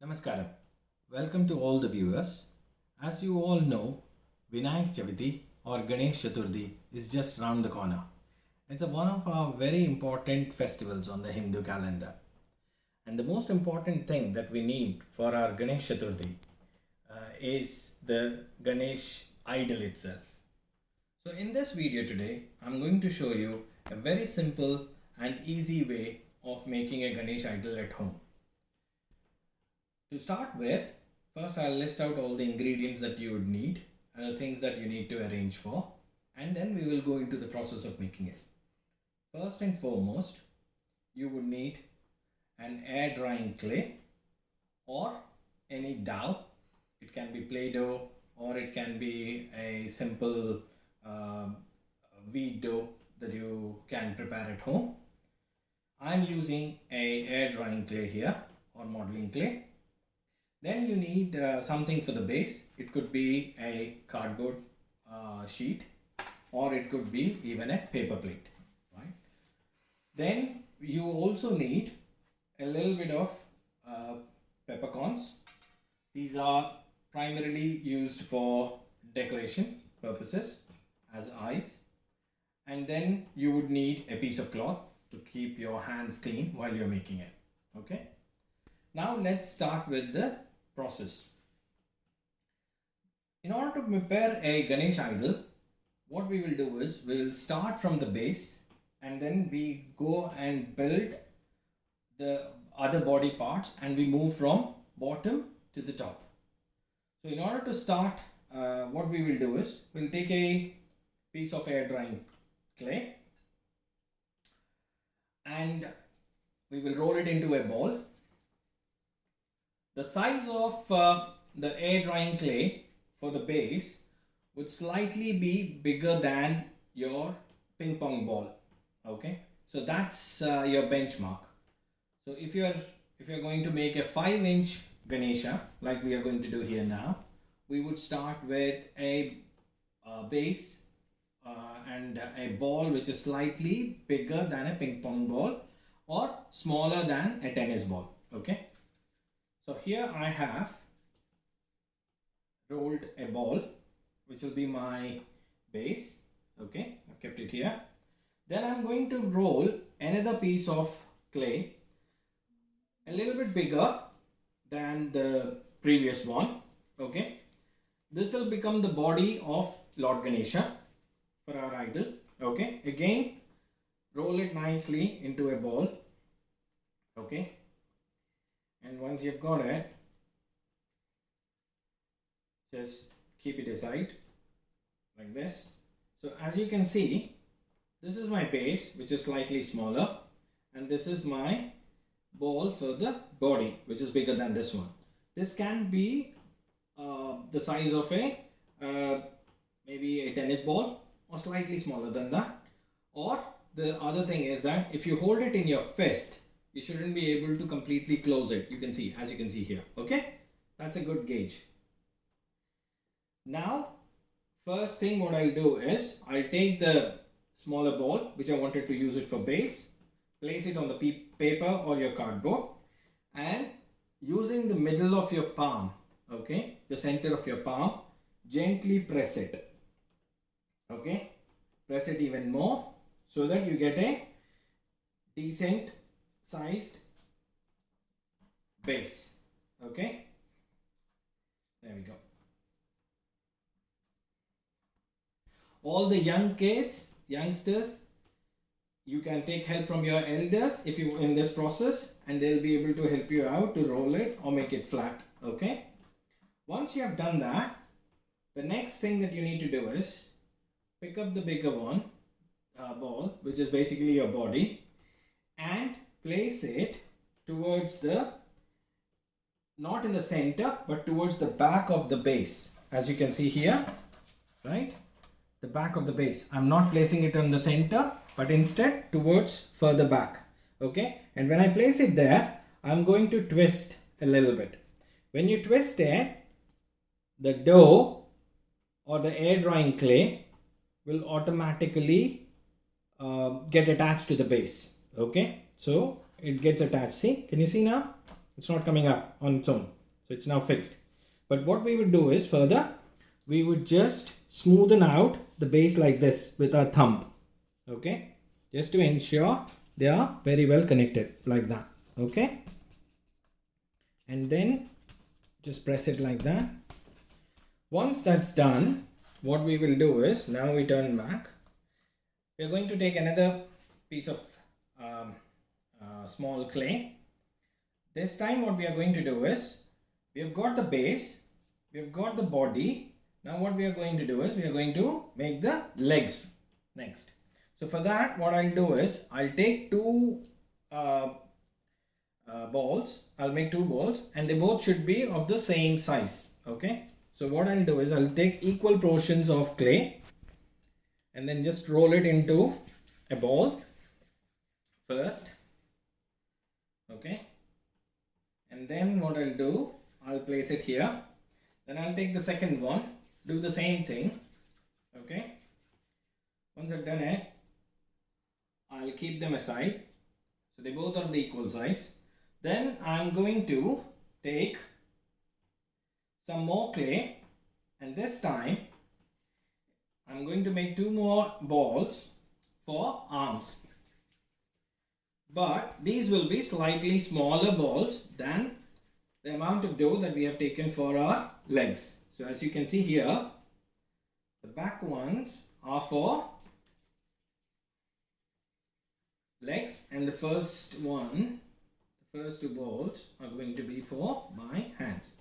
Namaskaram. Welcome to all the viewers. As you all know, Vinayak Chavati or Ganesh Chaturthi is just round the corner. It's one of our very important festivals on the Hindu calendar. And the most important thing that we need for our Ganesh Chaturthi is the Ganesh idol itself. So in this video today, I'm going to show you a very simple and easy way of making a Ganesh idol at home. To start with, first I'll list out all the ingredients that you would need and the things that you need to arrange for, and then we will go into the process of making it. First and foremost, you would need an air drying clay or any dough. It can be play-doh or it can be a simple wheat dough that you can prepare at home. I'm using a air drying clay here or modeling clay. Then you need something for the base. It could be a cardboard sheet or it could be even a paper plate, right? Then you also need a little bit of peppercorns. These are primarily used for decoration purposes as eyes. And then you would need a piece of cloth to keep your hands clean while you're making it, okay? Now let's start with the process. In order to prepare a Ganesh idol, what we will do is we will start from the base and then we go and build the other body parts and we move from bottom to the top. So in order to start, what we will do is we'll take a piece of air drying clay and we will roll it into a ball. The size of the air drying clay for the base would slightly be bigger than your ping pong ball. Okay, so that's your benchmark. So if you're going to make a 5-inch Ganesha like we are going to do here now, we would start with a base and a ball which is slightly bigger than a ping pong ball or smaller than a tennis ball. Okay. So here I have rolled a ball which will be my base. Okay, I've kept it here. Then I'm going to roll another piece of clay a little bit bigger than the previous one. Okay, this will become the body of Lord Ganesha for our idol. Okay, again roll it nicely into a ball. Okay. And once you've got it, just keep it aside like this. So as you can see, this is my base which is slightly smaller and this is my ball for the body which is bigger than this one. This can be the size of a maybe a tennis ball or slightly smaller than that. Or the other thing is that if you hold it in your fist, you shouldn't be able to completely close it. You can see, as you can see here. Okay, that's a good gauge. Now first thing what I'll do is I'll take the smaller ball which I wanted to use it for base, place it on the paper or your cardboard, and using the middle of your palm, okay, the center of your palm, gently press it. Okay, press it even more so that you get a decent sized base. Okay, there we go. All the youngsters, you can take help from your elders if you in this process, and they'll be able to help you out to roll it or make it flat. Okay, once you have done that, the next thing that you need to do is pick up the bigger one ball, which is basically your body, and place it towards the, not in the center, but towards the back of the base, as you can see here, right? The back of the base. I'm not placing it on the center, but instead towards further back. Okay, and when I place it there, I'm going to twist a little bit. When you twist it, the dough or the air drying clay will automatically get attached to the base. Okay, so it gets attached. See, can you see now? It's not coming up on its own. So it's now fixed. But what we would do is further, we would just smoothen out the base like this with our thumb. Okay, just to ensure they are very well connected like that. Okay, and then just press it like that. Once that's done, what we will do is, now we turn back. We are going to take another piece of small clay. This time what we are going to do is, we have got the base, we have got the body. Now what we are going to do is, we are going to make the legs next. So for that, what I'll do is, I'll take two balls. I'll make two balls and they both should be of the same size. Okay. So what I'll do is, I'll take equal portions of clay and then just roll it into a ball first. Okay. And then what I'll do, I'll place it here. Then I'll take the second one, do the same thing. Okay. Once I've done it, I'll keep them aside. So they both are of the equal size. Then I'm going to take some more clay, and this time I'm going to make two more balls for arms. But these will be slightly smaller balls than the amount of dough that we have taken for our legs. So as you can see here, the back ones are for legs, and the first one, the first two balls are going to be for my hands.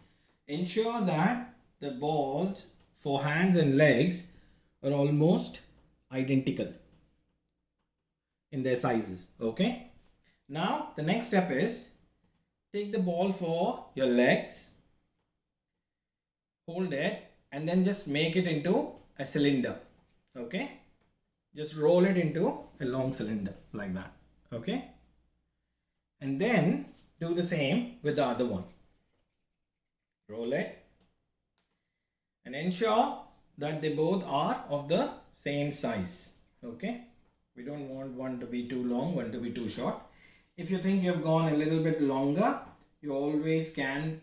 Ensure that the balls for hands and legs are almost identical in their sizes. Okay. Now the next step is, take the ball for your legs, hold it, and then just make it into a cylinder. Okay. Just roll it into a long cylinder like that. Okay. And then do the same with the other one. Roll it and ensure that they both are of the same size. Okay. We don't want one to be too long, one to be too short. If you think you have gone a little bit longer, you always can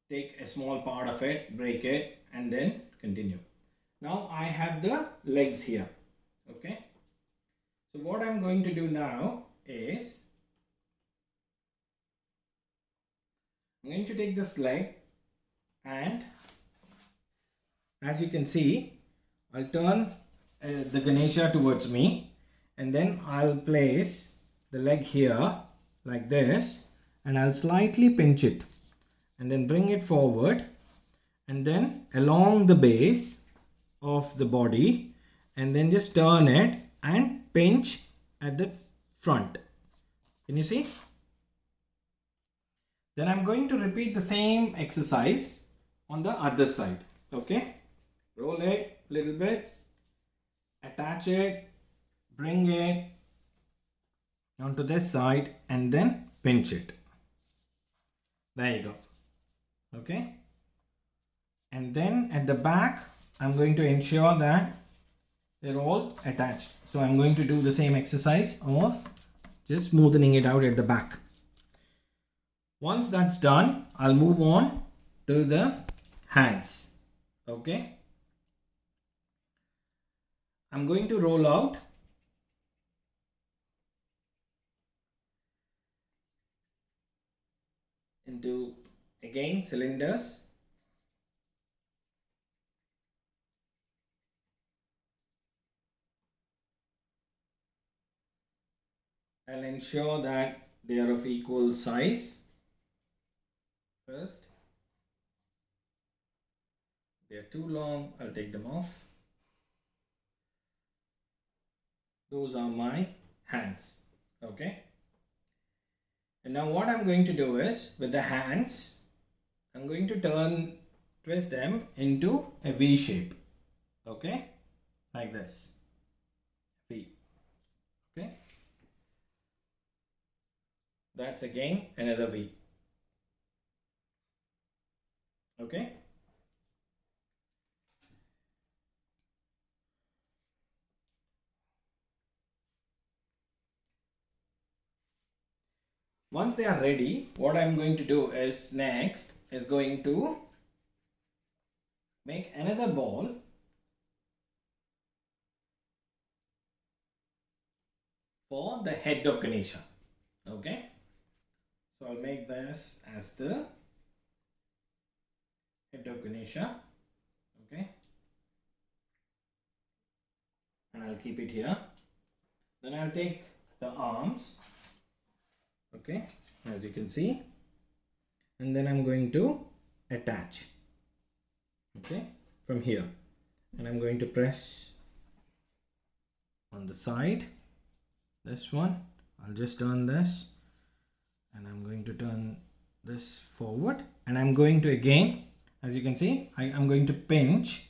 take a small part of it, break it, and then continue. Now I have the legs here. Okay. So what I'm going to do now is, I'm going to take this leg, and as you can see, I'll turn the Ganesha towards me, and then I'll place the leg here like this, and I'll slightly pinch it and then bring it forward, and then along the base of the body, and then just turn it and pinch at the front. Can you see? Then I'm going to repeat the same exercise on the other side. Okay. Roll it a little bit, attach it, bring it onto this side, and then pinch it. There you go. Okay. And then at the back, I'm going to ensure that they're all attached. So I'm going to do the same exercise of just smoothing it out at the back. Once that's done, I'll move on to the hands. Okay. I'm going to roll out into, again, cylinders. I'll ensure that they are of equal size first. They are too long, I'll take them off. Those are my hands. Okay. And now what I'm going to do is, with the hands, I'm going to twist them into a V shape. Okay. Like this. V. Okay. That's again another V. Okay. Once they are ready, what I'm going to do is next is going to make another ball for the head of Ganesha. Okay, so I'll make this as the head of Ganesha. Okay, and I'll keep it here. Then I'll take the arms. Okay, as you can see, and then I'm going to attach. Okay, from here, and I'm going to press on the side, this one. I'll just turn this, and I'm going to turn this forward, and I'm going to again, as you can see, I'm going to pinch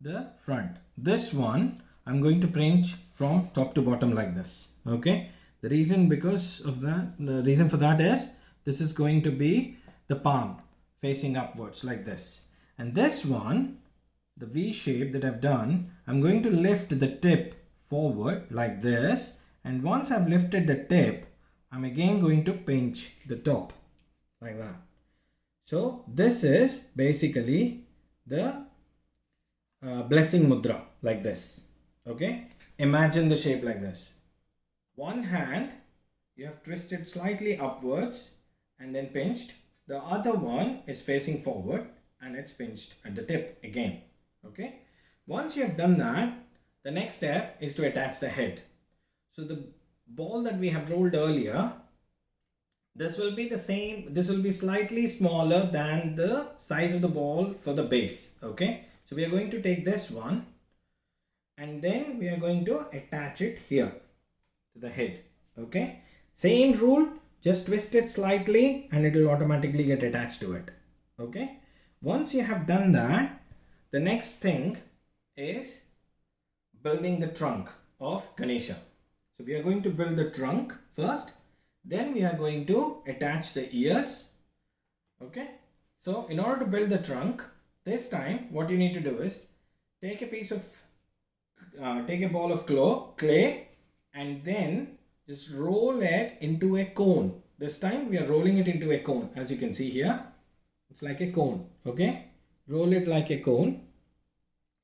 the front. This one I'm going to pinch from top to bottom like this. Okay, the reason for that is this is going to be the palm facing upwards like this, and this one, the V shape that I've done, I'm going to lift the tip forward like this, and once I've lifted the tip, I'm again going to pinch the top like that. So this is basically the blessing mudra like this. Okay, imagine the shape like this. One hand you have twisted slightly upwards and then pinched. The other one is facing forward and it's pinched at the tip again. Okay, once you have done that, the next step is to attach the head. So the ball that we have rolled earlier, this will be the same, this will be slightly smaller than the size of the ball for the base. Okay, so we are going to take this one and then we are going to attach it here to the head. Okay, same rule, just twist it slightly and it will automatically get attached to it. Okay, once you have done that, the next thing is building the trunk of Ganesha. So we are going to build the trunk first, then we are going to attach the ears. Okay, so in order to build the trunk, this time what you need to do is take a ball of clay and then just roll it into a cone. This time we are rolling it into a cone. As you can see here, it's like a cone. Okay, roll it like a cone,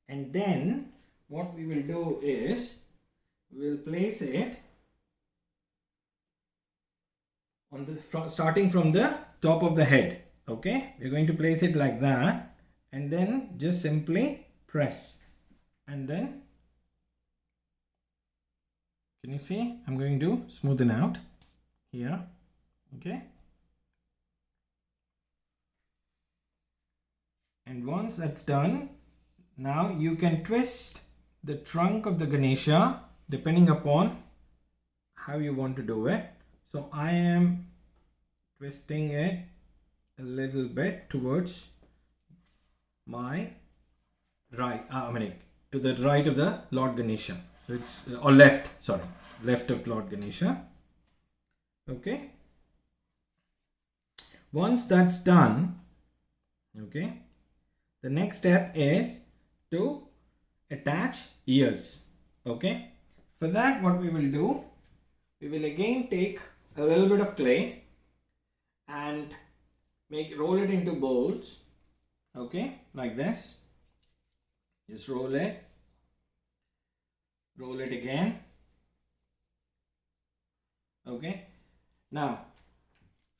and then what we will do is we'll place it on the starting from the top of the head. Okay, we're going to place it like that and then just simply press, and then can you see I'm going to smoothen out here. Okay, and once that's done, now you can twist the trunk of the Ganesha depending upon how you want to do it. So I am twisting it a little bit towards my right, to the right of the Lord Ganesha. So it's or left, sorry, left of Lord Ganesha. Okay, once that's done, okay, the next step is to attach ears. Okay, for that what we will do, we will again take a little bit of clay and roll it into bowls. Okay, like this. Just roll it again. Okay, now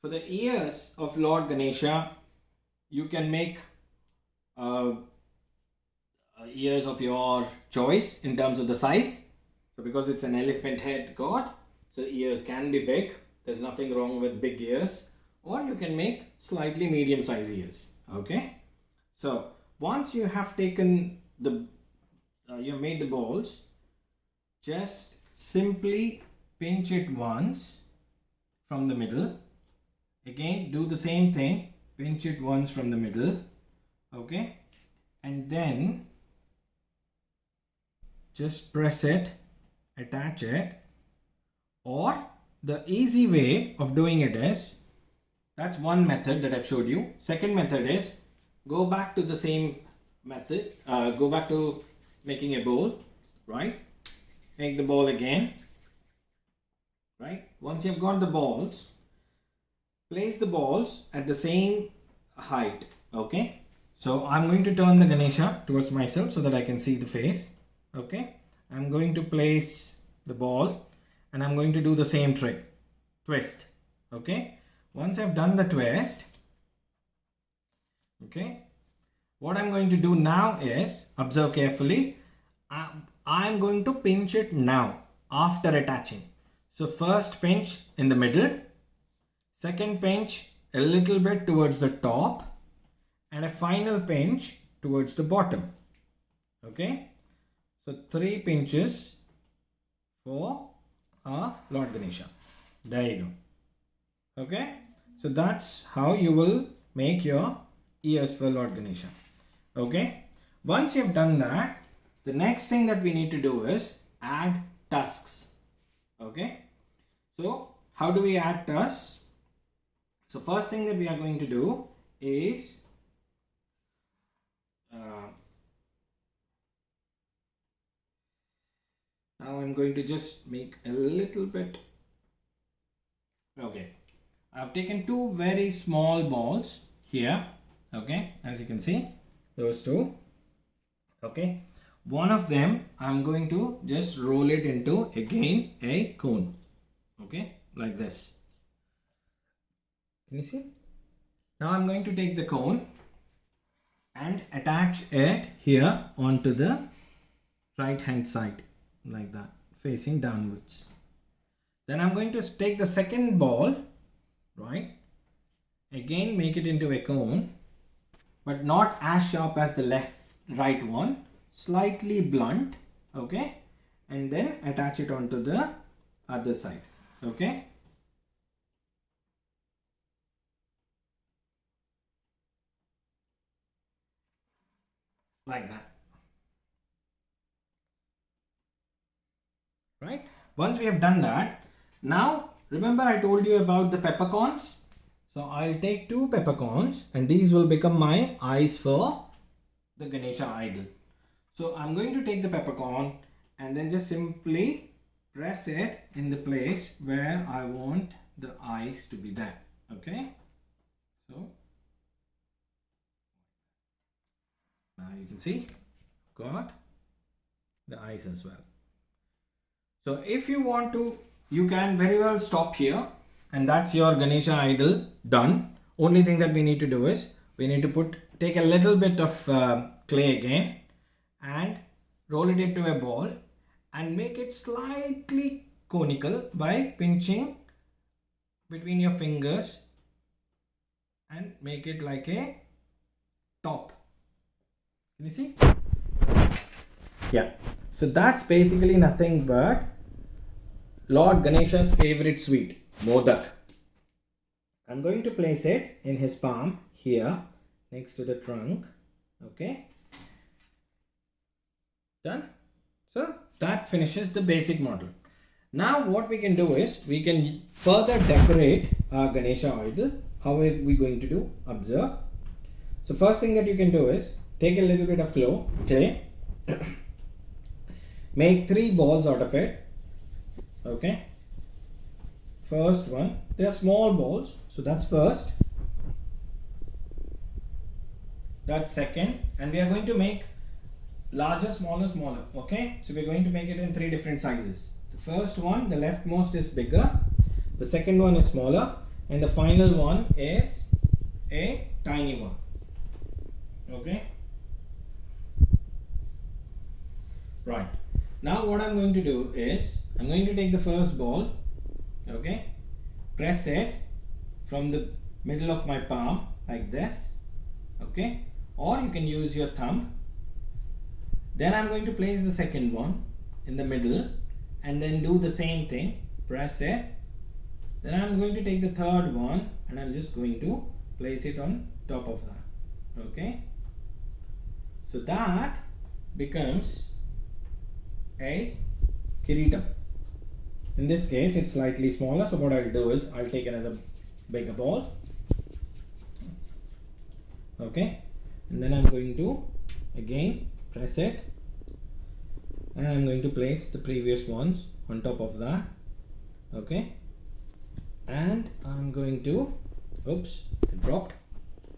for the ears of Lord Ganesha, you can make ears of your choice in terms of the size. So because it's an elephant head god, so ears can be big. There's nothing wrong with big ears, or you can make slightly medium size ears. Okay, so once you have taken the you have made the balls, just simply pinch it once from the middle. Again, do the same thing, pinch it once from the middle. Okay, and then just press it, attach it. Or the easy way of doing it is, that's one method that I've showed you. Second method is go back to the same method, go back to making a bowl, right? Make the bowl again, right? Once you've got the balls, place the balls at the same height. Okay, so I'm going to turn the Ganesha towards myself so that I can see the face. Okay, I'm going to place the ball and I'm going to do the same trick, twist. Okay, once I've done the twist, okay, what I'm going to do now is, observe carefully, I'm going to pinch it now after attaching. So first pinch in the middle, second pinch a little bit towards the top, and a final pinch towards the bottom. Okay, so 3 pinches for our Lord Ganesha. There you go. Okay, so that's how you will make your ears for Lord Ganesha. Okay, once you've done that, the next thing that we need to do is add tusks. Okay, so how do we add tusks? So first thing that we are going to do is now I'm going to just make a little bit. Okay, I've taken 2 very small balls here. Okay, as you can see, those 2. Okay, one of them I'm going to just roll it into again a cone. Okay, like this. Can you see? Now I'm going to take the cone and attach it here onto the right hand side, like that, facing downwards. Then I'm going to take the second ball, right, again make it into a cone, but not as sharp as the right one, slightly blunt. Okay, and then attach it onto the other side. Okay, like that. Right, once we have done that, now remember I told you about the peppercorns. So I'll take 2 peppercorns and these will become my eyes for the Ganesha idol. So I'm going to take the peppercorn and then just simply press it in the place where I want the eyes to be there. Okay, so now you can see got the eyes as well. So if you want to, you can very well stop here and that's your Ganesha idol done. Only thing that we need to do is we need to take a little bit of clay again and roll it into a ball and make it slightly conical by pinching between your fingers and make it like a top. Can you see? Yeah, so that's basically nothing but Lord Ganesha's favorite sweet, modak. I'm going to place it in his palm here next to the trunk. Okay, done. So that finishes the basic model. Now what we can do is we can further decorate our Ganesha idol. How are we going to do? Observe. So first thing that you can do is take a little bit of clay, make 3 balls out of it. Okay, first one, they are small balls, so that's first, that's second, and we are going to make larger, smaller, smaller. Okay, so we're going to make it in 3 different sizes. The first one, the leftmost, is bigger, the second one is smaller, and the final one is a tiny one. Okay, right. Now what I'm going to do is I'm going to take the first ball, okay, press it from the middle of my palm like this, okay, or you can use your thumb. Then I'm going to place the second one in the middle and then do the same thing, press it. Then I'm going to take the third one and I'm just going to place it on top of that. Okay, so that becomes a kiritam. In this case it's slightly smaller, so what I'll do is I'll take another bigger ball, okay, and then I'm going to again press it and I'm going to place the previous ones on top of that. Okay, and I'm going to Oops, it dropped.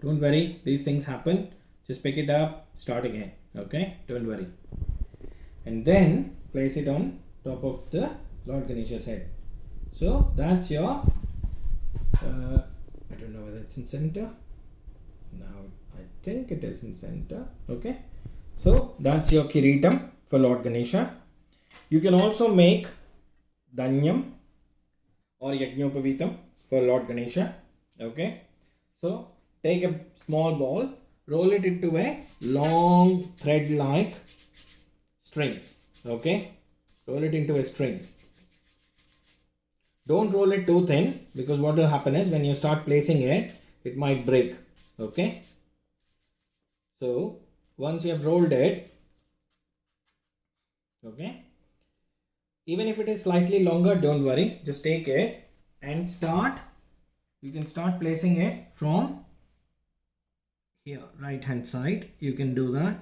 Don't worry, these things happen. Just pick it up, start again. Okay, don't worry. And then place it on top of the Lord Ganesha's head. So that's your, I don't know whether it's in center. Now I think it is in center. Okay, so that's your Kiritam for Lord Ganesha. You can also make Danyam or Yajnopavitam for Lord Ganesha. Okay, so take a small ball, roll it into a long thread like string. Okay, roll it into a string. Don't roll it too thin, because what will happen is when you start placing it, it might break. Okay, so once you have rolled it, okay, even if it is slightly longer, don't worry, just take it and start. You can start placing it from here, right hand side. You can do that.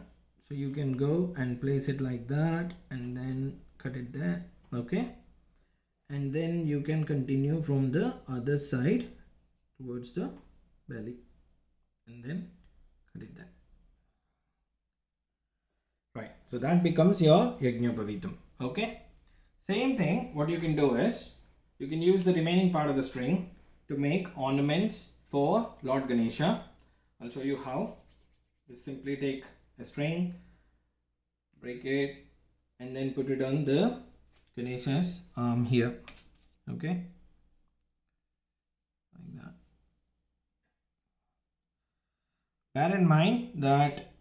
So you can go and place it like that and then cut it there. Okay, and then you can continue from the other side towards the belly and then cut it there. Right, so that becomes your Yajnapavitam. Okay, same thing, what you can do is you can use the remaining part of the string to make ornaments for Lord Ganesha. I'll show you how. Just simply take a string, break it, and then put it on the Ganesha's arm here. Okay, like that. Bear in mind that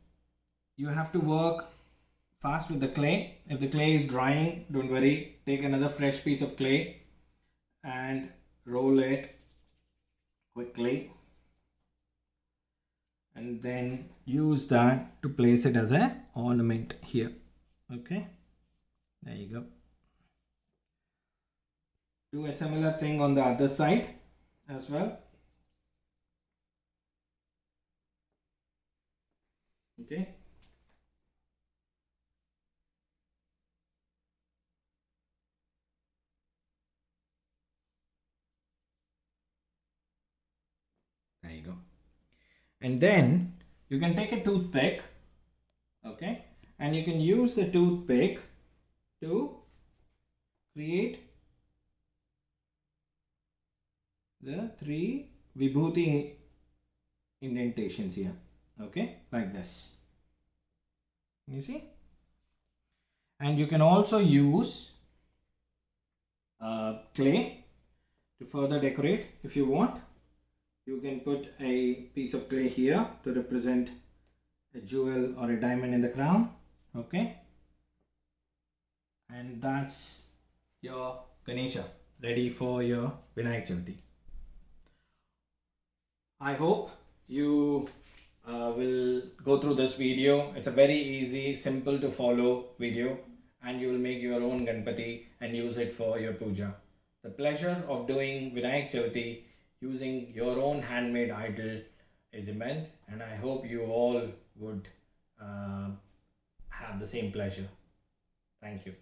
you have to work fast with the clay. If the clay is drying, don't worry, take another fresh piece of clay and roll it quickly, and then use that to place it as an ornament here. Okay, there you go. Do a similar thing on the other side as well. Okay, there you go. And then you can take a toothpick, okay, and you can use the toothpick to create the 3 Vibhuti indentations here. Okay, like this. You see? And you can also use clay to further decorate if you want. You can put a piece of clay here to represent a jewel or a diamond in the crown. Okay, and that's your Ganesha ready for your Vinayak Chavati. I hope you will go through this video. It's a very easy, simple to follow video, and you will make your own Ganpati and use it for your puja. The pleasure of doing Vinayak Chavati using your own handmade idol is immense, and I hope you all would have the same pleasure. Thank you.